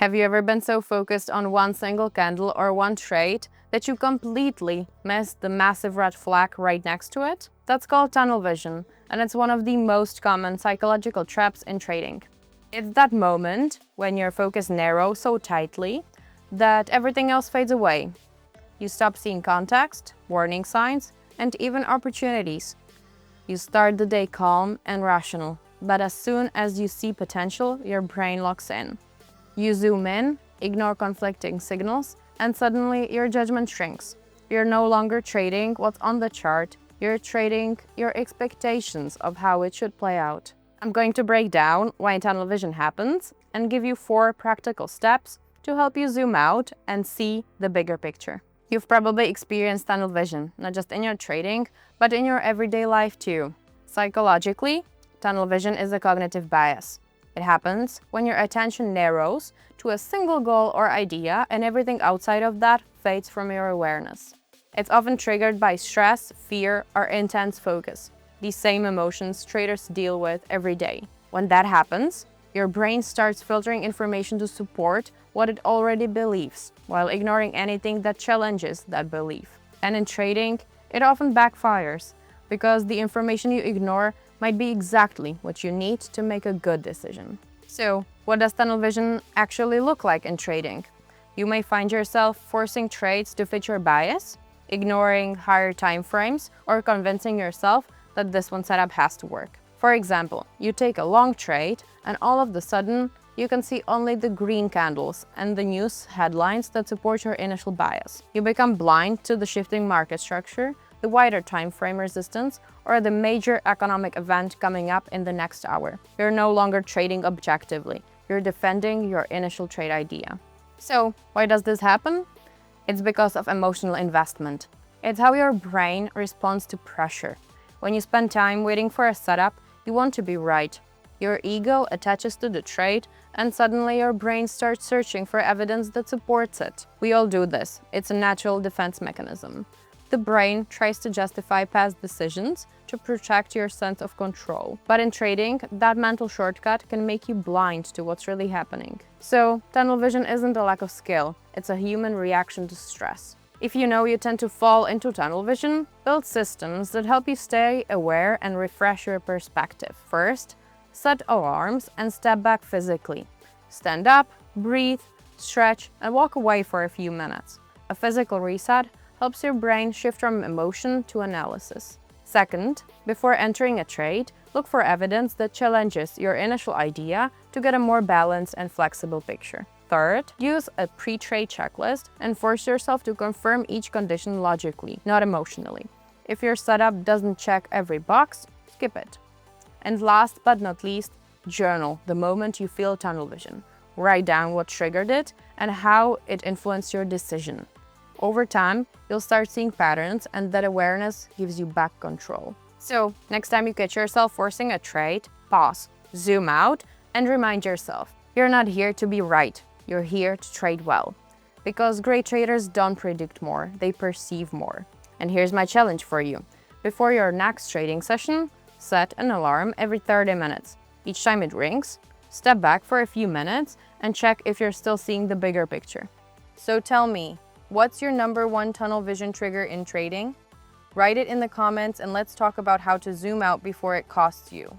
Have you ever been so focused on one single candle or one trade that you completely missed the massive red flag right next to it? That's called tunnel vision, and it's one of the most common psychological traps in trading. It's that moment when your focus narrows so tightly that everything else fades away. You stop seeing context, warning signs, and even opportunities. You start the day calm and rational, but as soon as you see potential, your brain locks in. You zoom in, ignore conflicting signals, and suddenly your judgment shrinks. You're no longer trading what's on the chart, you're trading your expectations of how it should play out. I'm going to break down why tunnel vision happens and give you 4 practical steps to help you zoom out and see the bigger picture. You've probably experienced tunnel vision, not just in your trading, but in your everyday life too. Psychologically, tunnel vision is a cognitive bias. It happens when your attention narrows to a single goal or idea and everything outside of that fades from your awareness. It's often triggered by stress, fear, or intense focus, these same emotions traders deal with every day. When that happens, your brain starts filtering information to support what it already believes, while ignoring anything that challenges that belief. And in trading, it often backfires, because the information you ignore might be exactly what you need to make a good decision. So, what does tunnel vision actually look like in trading? You may find yourself forcing trades to fit your bias, ignoring higher time frames, or convincing yourself that this one setup has to work. For example, you take a long trade, and all of a sudden, you can see only the green candles and the news headlines that support your initial bias. You become blind to the shifting market structure, the wider time frame resistance, or the major economic event coming up in the next hour. You're no longer trading objectively. You're defending your initial trade idea. So, why does this happen? It's because of emotional investment. It's how your brain responds to pressure. When you spend time waiting for a setup, you want to be right. Your ego attaches to the trade, and suddenly your brain starts searching for evidence that supports it. We all do this. It's a natural defense mechanism. The brain tries to justify past decisions to protect your sense of control. But in trading, that mental shortcut can make you blind to what's really happening. So, tunnel vision isn't a lack of skill, it's a human reaction to stress. If you know you tend to fall into tunnel vision, build systems that help you stay aware and refresh your perspective. First, set alarms and step back physically. Stand up, breathe, stretch, and walk away for a few minutes. A physical reset helps your brain shift from emotion to analysis. Second, before entering a trade, look for evidence that challenges your initial idea to get a more balanced and flexible picture. Third, use a pre-trade checklist and force yourself to confirm each condition logically, not emotionally. If your setup doesn't check every box, skip it. And last but not least, journal the moment you feel tunnel vision. Write down what triggered it and how it influenced your decision. Over time, you'll start seeing patterns, and that awareness gives you back control. So, next time you catch yourself forcing a trade, pause, zoom out, and remind yourself, you're not here to be right, you're here to trade well. Because great traders don't predict more, they perceive more. And here's my challenge for you. Before your next trading session, set an alarm every 30 minutes. Each time it rings, step back for a few minutes and check if you're still seeing the bigger picture. So tell me, what's your #1 tunnel vision trigger in trading? Write it in the comments and let's talk about how to zoom out before it costs you.